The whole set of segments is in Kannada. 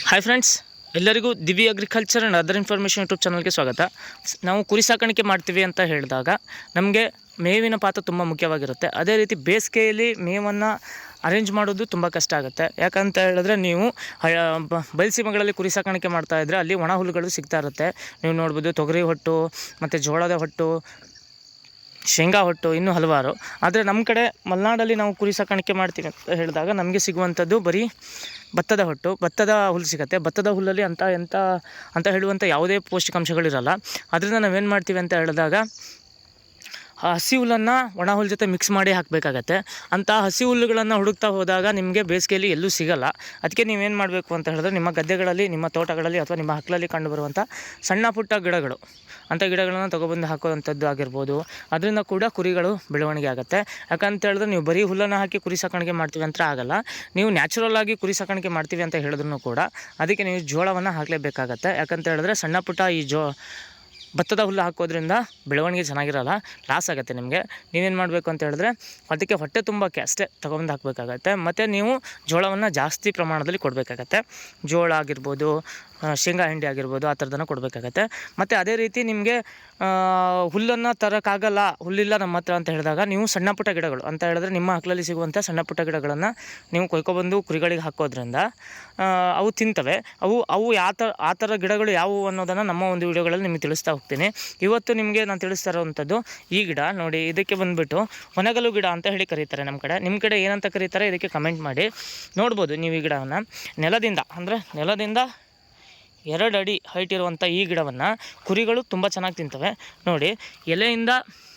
ಹಾಯ್ ಫ್ರೆಂಡ್ಸ್, ಎಲ್ಲರಿಗೂ ದಿವ್ಯ agriculture and other information YouTube ಚಾನಲ್ಗೆ ಸ್ವಾಗತ. ನಾವು ಕುರಿ ಸಾಕಾಣಿಕೆ ಮಾಡ್ತೀವಿ ಅಂತ ಹೇಳಿದಾಗ ನಮಗೆ ಮೇವಿನ ಪಾತ್ರ ತುಂಬ ಮುಖ್ಯವಾಗಿರುತ್ತೆ. ಅದೇ ರೀತಿ ಬೇಸಿಗೆಯಲ್ಲಿ ಮೇವನ್ನು ಅರೇಂಜ್ ಮಾಡೋದು ತುಂಬ ಕಷ್ಟ ಆಗುತ್ತೆ. ಯಾಕಂತ ಹೇಳಿದ್ರೆ ನೀವು ಬಯಲುಸೀಮೆಗಳಲ್ಲಿ ಕುರಿ ಸಾಕಾಣಿಕೆ ಮಾಡ್ತಾಯಿದ್ರೆ ಅಲ್ಲಿ ಒಣ ಹುಲ್ಲುಗಳು ಸಿಗ್ತಾ ಇರುತ್ತೆ. ನೀವು ನೋಡ್ಬೋದು ತೊಗರಿ ಹೊಟ್ಟು ಮತ್ತು ಜೋಳದ ಹೊಟ್ಟು, ಶೇಂಗಾ ಹೊಟ್ಟು, ಇನ್ನೂ ಹಲವಾರು. ಆದರೆ ನಮ್ಮ ಕಡೆ ಮಲೆನಾಡಲ್ಲಿ ನಾವು ಕುರಿ ಸಾಕಾಣಿಕೆ ಮಾಡ್ತೀವಿ ಅಂತ ಹೇಳಿದಾಗ ನಮಗೆ ಸಿಗುವಂಥದ್ದು ಬರೀ ಭತ್ತದ ಹೊಟ್ಟು, ಭತ್ತದ ಹುಲ್ಲು ಸಿಗುತ್ತೆ. ಭತ್ತದ ಹುಲ್ಲಲ್ಲಿ ಅಂತ ಹೇಳುವಂಥ ಯಾವುದೇ ಪೌಷ್ಟಿಕಾಂಶಗಳಿರಲ್ಲ. ಅದರಿಂದ ನಾವೇನು ಮಾಡ್ತೀವಿ ಅಂತ ಹೇಳಿದಾಗ ಹಸಿ ಹುಲ್ಲನ್ನು ಒಣ ಹುಲ್ಲು ಜೊತೆ ಮಿಕ್ಸ್ ಮಾಡಿ ಹಾಕಬೇಕಾಗತ್ತೆ. ಅಂಥ ಹಸಿ ಹುಲ್ಲುಗಳನ್ನು ಹುಡುಕ್ತಾ ಹೋದಾಗ ನಿಮಗೆ ಬೇಸಿಗೆಯಲ್ಲಿ ಎಲ್ಲೂ ಸಿಗಲ್ಲ. ಅದಕ್ಕೆ ನೀವೇನು ಮಾಡಬೇಕು ಅಂತ ಹೇಳಿದ್ರೆ ನಿಮ್ಮ ಗದ್ದೆಗಳಲ್ಲಿ, ನಿಮ್ಮ ತೋಟಗಳಲ್ಲಿ ಅಥವಾ ನಿಮ್ಮ ಹಕ್ಕಲಲ್ಲಿ ಕಂಡುಬರುವಂಥ ಸಣ್ಣ ಪುಟ್ಟ ಗಿಡಗಳು, ಅಂಥ ಗಿಡಗಳನ್ನು ತೊಗೊಬಂದು ಹಾಕುವಂಥದ್ದು ಆಗಿರ್ಬೋದು. ಅದರಿಂದ ಕೂಡ ಕುರಿಗಳು ಬೆಳವಣಿಗೆ ಆಗುತ್ತೆ. ಯಾಕಂತ ಹೇಳಿದ್ರೆ ನೀವು ಬರೀ ಹುಲ್ಲನ್ನು ಹಾಕಿ ಕುರಿ ಸಾಕಾಣಿಕೆ ಮಾಡ್ತೀವಿ ಅಂತ ಆಗಲ್ಲ. ನೀವು ನ್ಯಾಚುರಲ್ ಆಗಿ ಕುರಿ ಸಾಕಾಣಿಕೆ ಮಾಡ್ತೀವಿ ಅಂತ ಹೇಳಿದ್ರು ಕೂಡ ಅದಕ್ಕೆ ನೀವು ಜೋಳವನ್ನು ಹಾಕಲೇಬೇಕಾಗತ್ತೆ. ಯಾಕಂತ ಹೇಳಿದ್ರೆ ಸಣ್ಣ ಪುಟ್ಟ ಈ ಭತ್ತದ ಹುಲ್ಲು ಹಾಕೋದ್ರಿಂದ ಬೆಳವಣಿಗೆ ಚೆನ್ನಾಗಿರಲ್ಲ, ಲಾಸ್ ಆಗುತ್ತೆ ನಿಮಗೆ. ನೀವೇನು ಮಾಡಬೇಕು ಅಂತ ಹೇಳಿದ್ರೆ ಅದಕ್ಕೆ ಹೊಟ್ಟೆ ತುಂಬಕ್ಕೆ ಅಷ್ಟೇ ತೊಗೊಂಡು ಹಾಕಬೇಕಾಗತ್ತೆ. ಮತ್ತು ನೀವು ಜೋಳವನ್ನು ಜಾಸ್ತಿ ಪ್ರಮಾಣದಲ್ಲಿ ಕೊಡಬೇಕಾಗತ್ತೆ. ಜೋಳ ಆಗಿರ್ಬೋದು, ಶೇಂಗಾ ಹಿಂಡಿ ಆಗಿರ್ಬೋದು, ಆ ಥರದನ್ನು ಕೊಡಬೇಕಾಗತ್ತೆ. ಮತ್ತು ಅದೇ ರೀತಿ ನಿಮಗೆ ಹುಲ್ಲನ್ನು ತರೋಕ್ಕಾಗಲ್ಲ, ಹುಲ್ಲಿಲ್ಲ ನಮ್ಮ ಹತ್ರ ಅಂತ ಹೇಳಿದಾಗ ನೀವು ಸಣ್ಣ ಪುಟ್ಟ ಗಿಡಗಳು ಅಂತ ಹೇಳಿದ್ರೆ ನಿಮ್ಮ ಹಕ್ಕಲಲ್ಲಿ ಸಿಗುವಂಥ ಸಣ್ಣ ಪುಟ್ಟ ಗಿಡಗಳನ್ನು ನೀವು ಕೊಯ್ಕೊಬಂದು ಕುರಿಗಳಿಗೆ ಹಾಕೋದ್ರಿಂದ ಅವು ತಿಂತವೆ. ಅವು ಆ ಥರ ಗಿಡಗಳು ಯಾವುವು ಅನ್ನೋದನ್ನು ನಮ್ಮ ಒಂದು ವಿಡಿಯೋಗಳಲ್ಲಿ ನಿಮಗೆ ತಿಳಿಸ್ತಾ ಹೋಗ್ತೀನಿ. ಇವತ್ತು ನಿಮಗೆ ನಾನು ತಿಳಿಸ್ತಾ ಇರೋವಂಥದ್ದು ಈ ಗಿಡ ನೋಡಿ. ಇದಕ್ಕೆ ಬಂದುಬಿಟ್ಟು ಹೊನಗಲು ಗಿಡ ಅಂತ ಹೇಳಿ ಕರೀತಾರೆ ನಮ್ಮ ಕಡೆ. ನಿಮ್ಮ ಕಡೆ ಏನಂತ ಕರೀತಾರೆ ಇದಕ್ಕೆ ಕಮೆಂಟ್ ಮಾಡಿ. ನೋಡ್ಬೋದು ನೀವು ಈ ಗಿಡವನ್ನು ನೆಲದಿಂದ 2 ಅಡಿ ಹೈಟ್ ಇರುವಂಥ ಈ ಗಿಡವನ್ನು ಕುರಿಗಳು ತುಂಬ ಚೆನ್ನಾಗಿ ತಿಂತವೆ. ನೋಡಿ, ಎಲೆಯಿಂದ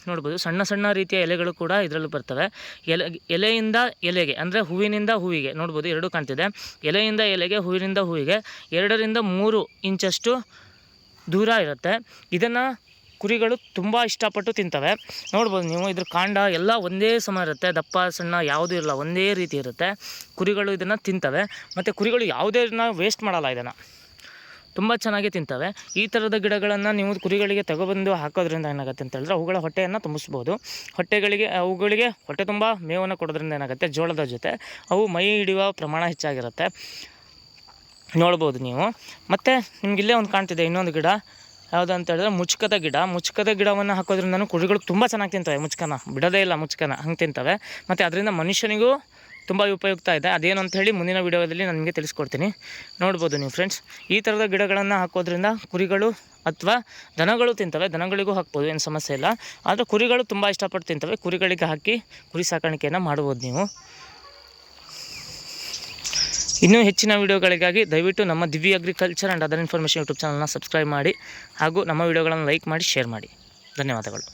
ನೋಡ್ಬೋದು ಸಣ್ಣ ಸಣ್ಣ ರೀತಿಯ ಎಲೆಗಳು ಕೂಡ ಇದರಲ್ಲೂ ಬರ್ತವೆ. ಎಲೆಯಿಂದ ಎಲೆಗೆ ಅಂದರೆ ಹೂವಿನಿಂದ ಹೂವಿಗೆ ನೋಡ್ಬೋದು 2 ಕಾಣ್ತಿದೆ. ಎಲೆಯಿಂದ ಎಲೆಗೆ, ಹೂವಿನಿಂದ ಹೂವಿಗೆ 2 ರಿಂದ 3 ಇಂಚಷ್ಟು ದೂರ ಇರುತ್ತೆ. ಇದನ್ನು ಕುರಿಗಳು ತುಂಬ ಇಷ್ಟಪಟ್ಟು ತಿಂತವೆ. ನೋಡ್ಬೋದು ನೀವು, ಇದ್ರ ಕಾಂಡ ಎಲ್ಲ ಒಂದೇ ಸಮ ಇರುತ್ತೆ, ದಪ್ಪ ಸಣ್ಣ ಯಾವುದೂ ಇರಲ್ಲ, ಒಂದೇ ರೀತಿ ಇರುತ್ತೆ. ಕುರಿಗಳು ಇದನ್ನು ತಿಂತವೆ. ಮತ್ತು ಕುರಿಗಳು ಯಾವುದೇ ವೇಸ್ಟ್ ಮಾಡಲ್ಲ, ಇದನ್ನು ತುಂಬ ಚೆನ್ನಾಗಿ ತಿಂತವೆ. ಈ ಥರದ ಗಿಡಗಳನ್ನು ನೀವು ಕುರಿಗಳಿಗೆ ತಗೊಬಂದು ಹಾಕೋದ್ರಿಂದ ಏನಾಗುತ್ತೆ ಅಂತ ಹೇಳಿದ್ರೆ ಅವುಗಳ ಹೊಟ್ಟೆಯನ್ನು ತುಂಬಿಸ್ಬೋದು. ಅವುಗಳಿಗೆ ಹೊಟ್ಟೆ ತುಂಬ ಮೇವನ್ನು ಕೊಡೋದ್ರಿಂದ ಏನಾಗುತ್ತೆ, ಜೋಳದ ಜೊತೆ ಅವು ಮೈ ಹಿಡಿಯುವ ಪ್ರಮಾಣ ಹೆಚ್ಚಾಗಿರುತ್ತೆ. ನೋಡ್ಬೋದು ನೀವು. ಮತ್ತು ನಿಮಗಿಲ್ಲೇ ಒಂದು ಕಾಣ್ತಿದೆ ಇನ್ನೊಂದು ಗಿಡ, ಯಾವುದು ಅಂತ ಹೇಳಿದ್ರೆ ಮುಚ್ಕದ ಗಿಡವನ್ನು ಹಾಕೋದ್ರಿಂದ ಕುರಿಗಳು ತುಂಬ ಚೆನ್ನಾಗಿ ತಿಂತವೆ. ಬಿಡೋದೇ ಇಲ್ಲ, ಹಂಗೆ ತಿಂತವೆ. ಮತ್ತು ಅದರಿಂದ ಮನುಷ್ಯನಿಗೂ ತುಂಬ ಉಪಯುಕ್ತ ಇದೆ. ಅದೇನು ಅಂತ ಹೇಳಿ ಮುಂದಿನ ವೀಡಿಯೋದಲ್ಲಿ ನಾನು ನಿಮಗೆ ತಿಳಿಸ್ಕೊಡ್ತೀನಿ. ನೋಡ್ಬೋದು ನೀವು ಫ್ರೆಂಡ್ಸ್, ಈ ಥರದ ಗಿಡಗಳನ್ನು ಹಾಕೋದ್ರಿಂದ ಕುರಿಗಳು ಅಥವಾ ದನಗಳು ತಿಂತವೆ. ದನಗಳಿಗೂ ಹಾಕ್ಬೋದು, ಏನು ಸಮಸ್ಯೆ ಇಲ್ಲ. ಆದರೆ ಕುರಿಗಳು ತುಂಬ ಇಷ್ಟಪಟ್ಟು ತಿಂತವೆ. ಕುರಿಗಳಿಗೆ ಹಾಕಿ ಕುರಿ ಸಾಕಾಣಿಕೆಯನ್ನು ಮಾಡ್ಬೋದು ನೀವು. ಇನ್ನೂ ಹೆಚ್ಚಿನ ವೀಡಿಯೋಗಳಿಗಾಗಿ ದಯವಿಟ್ಟು ನಮ್ಮ ದಿವ್ಯ agriculture and other information YouTube ಚಾನಲ್ನ ಸಬ್ಸ್ಕ್ರೈಬ್ ಮಾಡಿ, ಹಾಗೂ ನಮ್ಮ ವೀಡಿಯೋಗಳನ್ನು ಲೈಕ್ ಮಾಡಿ, ಶೇರ್ ಮಾಡಿ. ಧನ್ಯವಾದಗಳು.